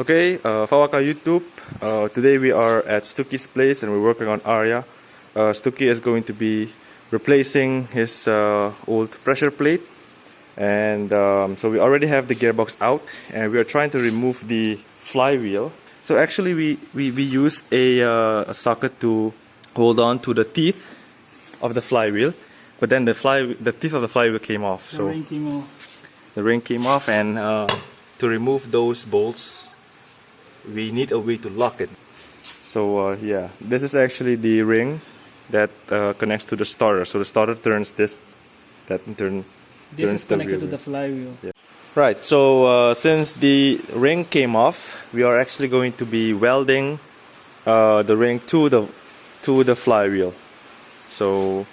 Okay, Fawaka YouTube. Today we are at Stuki's place and we're working on Arya. Stuki is going to be replacing his old pressure plate, and so we already have the gearbox out and we are trying to remove the flywheel. So actually we used a socket to hold on to the teeth of the flywheel, but then the teeth of the flywheel came off. The ring came off. The ring came off, and to remove those bolts we need a way to lock it. So yeah, this is actually the ring that connects to the starter. So the starter turns this, that in turn This turns is connected the to the flywheel. Yeah. Right, so since the ring came off, we are actually going to be welding the ring to the flywheel. So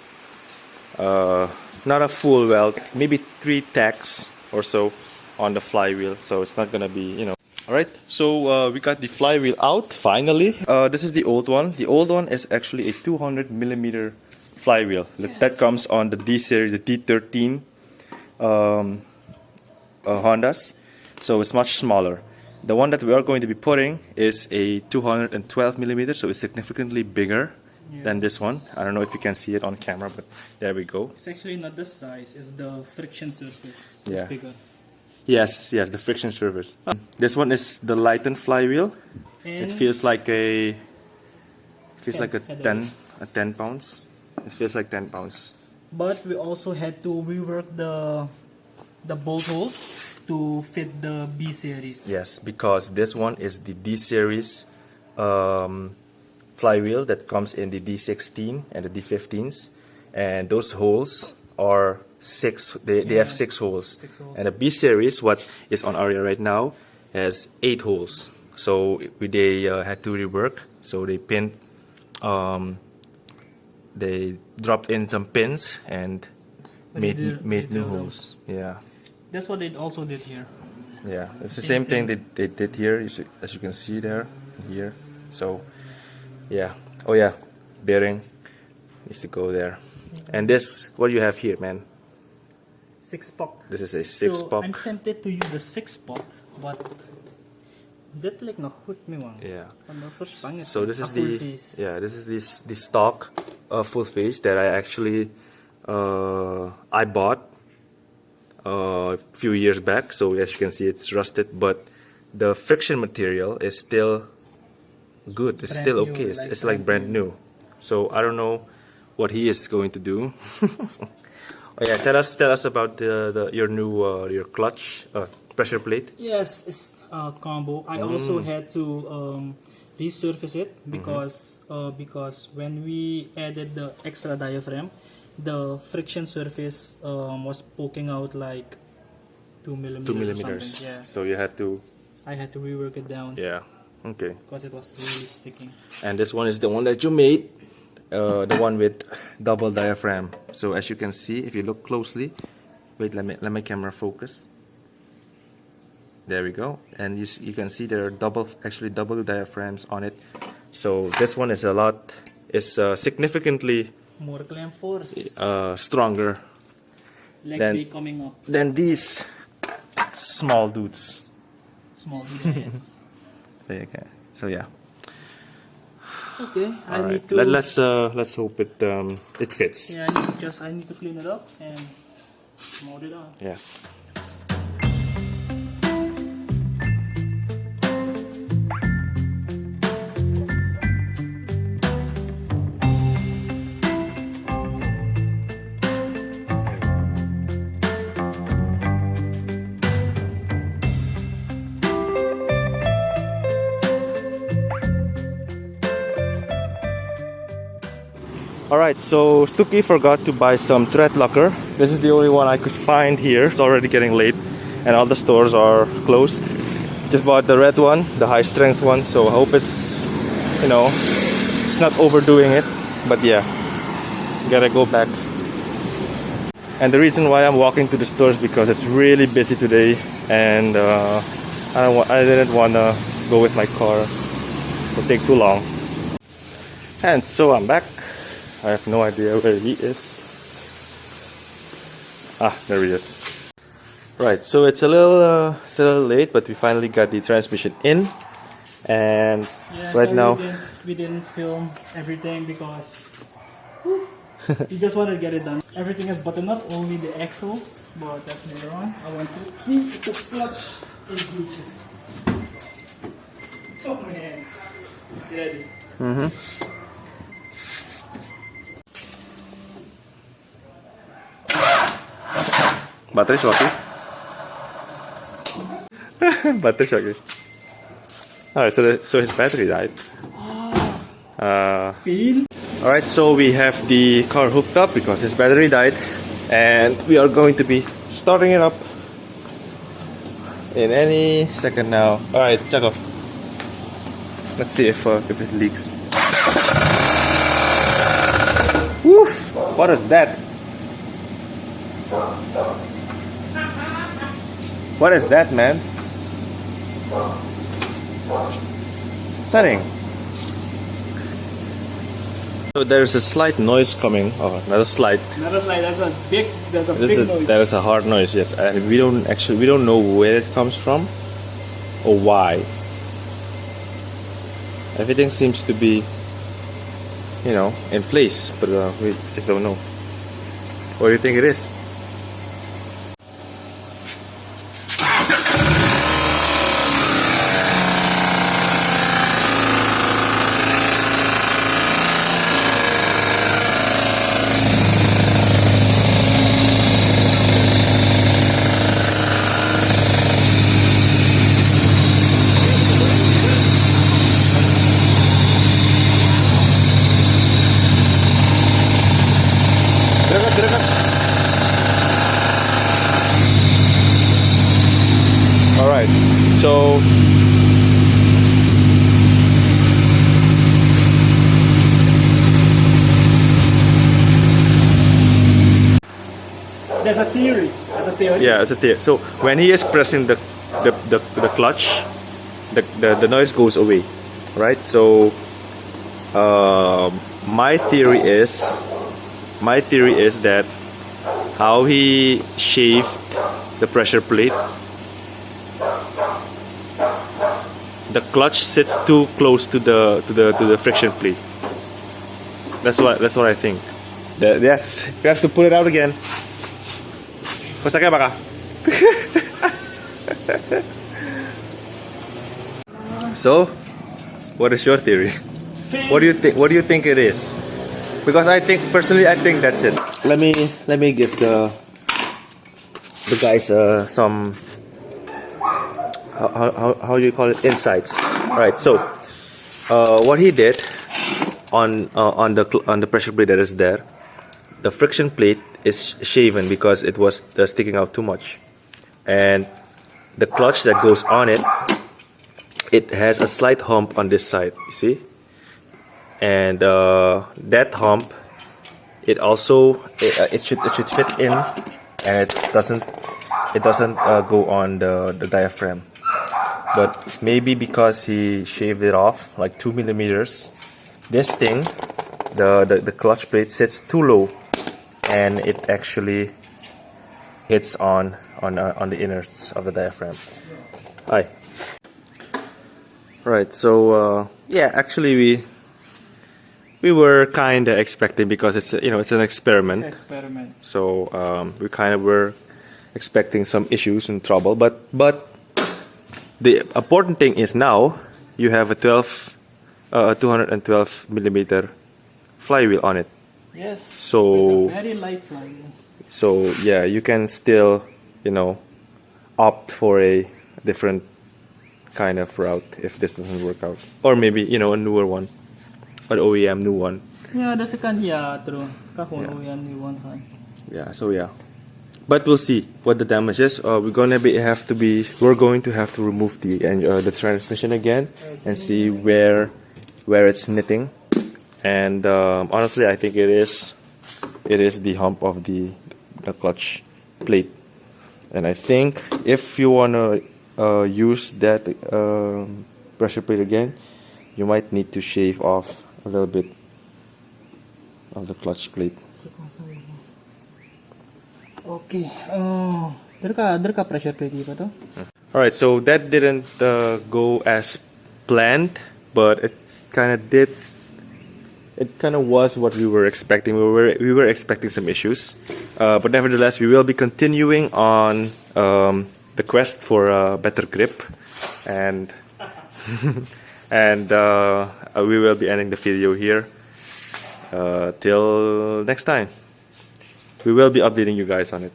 not a full weld, maybe 3 tacks or so on the flywheel. So it's not gonna be, Alright, so we got the flywheel out finally. This is the old one. The old one is actually a 200mm flywheel. Yes. That comes on the D series, the D13 Hondas. So it's much smaller. The one that we are going to be putting is a 212mm, so it's significantly bigger than this one. I don't know if you can see it on camera, but there we go. It's actually not the size, it's the friction surface. Yeah. It's bigger. Yes, the friction surface. This one is the lightened flywheel. And it feels like a 10 pounds. It feels like 10 pounds. But we also had to rework the bolt holes to fit the B series. Yes, because this one is the D series flywheel that comes in the D16 and the D15s, and those holes are 6. They have 6 holes. 6 holes. And the B series, what is on Aria right now, has 8 holes. So they had to rework. So they pinned, they dropped in some pins and made new holes. Yeah. That's what they also did here. Yeah, it's the same thing they did here, as you can see there, here. So, yeah. Oh yeah, bearing needs to go there. And this, what do you have here, man? 6-spoke. This is a 6-spoke. So I'm tempted to use the 6-spoke, but that like not goed me man. Yeah. So this is this is the stock full face that I actually I bought a few years back. So as you can see, it's rusted, but the friction material is still good. It's still okay. It's like brand new. So I don't know what he is going to do. Oh yeah, tell us about your new your clutch pressure plate. Yes, it's combo. I also had to resurface it because when we added the extra diaphragm, the friction surface was poking out like 2 millimeters. 2 millimeters. Yeah. So you had to. I had to rework it down. Yeah. Okay. Because it was really sticking. And this one is the one that you made. The one with double diaphragm. So as you can see, if you look closely, wait, let my camera focus. There we go, and you can see there are actually double diaphragms on it. So this one is significantly more clamp force, stronger than these small dudes. Small dudes. So yeah. Okay, I right. need to. Let's hope it fits. Yeah, I need to clean it up and mold it on. Yes. Alright, so Stuki forgot to buy some thread locker. This is the only one I could find here. It's already getting late and all the stores are closed. Just bought the red one, the high strength one, so I hope it's, it's not overdoing it. But yeah, gotta go back. And the reason why I'm walking to the store is because it's really busy today, and I didn't want to go with my car. It'll take too long. And so I'm back. I have no idea where he is. Ah, there he is. Right, so it's a little late, but we finally got the transmission in, and Yeah, right so now we didn't film everything because we just wanted to get it done. Everything is buttoned up, only the axles, but that's later on. I want to see if the clutch is glitches. Oh man, ready. battery shocky. Battery shocky. Alright, so his battery died. Feel? Alright, so we have the car hooked up because his battery died, and we are going to be starting it up in any second now. Alright, check off. Let's see if it leaks. Woof! What is that? What is that, man? Setting. So there's a slight noise coming. Oh, not a slight. Not a slide. That's a big noise. That is a hard noise. Yes, and we don't know where it comes from or why. Everything seems to be, in place, but we just don't know. What do you think it is? Alright, so There's a theory. yeah, it's a theory. So when he is pressing the clutch, the noise goes away, right? So my theory is that how he shaved the pressure plate, the clutch sits too close to the friction plate. That's what I think. Yes, we have to pull it out again. Masakit ba ka? So, what is your theory? What do you think? What do you think it is? Because I think that's it. Let me give the guys some how do you call it, insights. Right. So, what he did on the pressure plate that is there, the friction plate is shaven because it was sticking out too much, and the clutch that goes on it has a slight hump on this side, you see, and that hump, it should fit in, and it doesn't go on the diaphragm. But maybe because he shaved it off like 2 millimeters, this thing, the clutch plate sits too low, and it actually hits on the innards of the diaphragm. Hi. Right. So yeah, actually we were kind of expecting, because it's an experiment. So we kind of were expecting some issues and trouble, but the important thing is now you have a 212 millimeter flywheel on it. Yes. So with a very light flywheel. So yeah, you can still opt for a different kind of route if this doesn't work out, or maybe a newer one, an OEM new one. Yeah, that's a true. Yeah. New one. Yeah. So yeah, but we'll see what the damage is. We're going to have to remove the transmission again and see where it's knitting. And honestly, I think it is the hump of the clutch plate. And I think if you want to use that pressure plate again, you might need to shave off a little bit of the clutch plate. Okay. Ada ka pressure plate pa to? All right, so that didn't go as planned, but it kind of did. It kind of was what we were expecting. We were expecting some issues, but nevertheless, we will be continuing on the quest for a better grip, and and we will be ending the video here. Till next time, we will be updating you guys on it.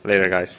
Later, guys.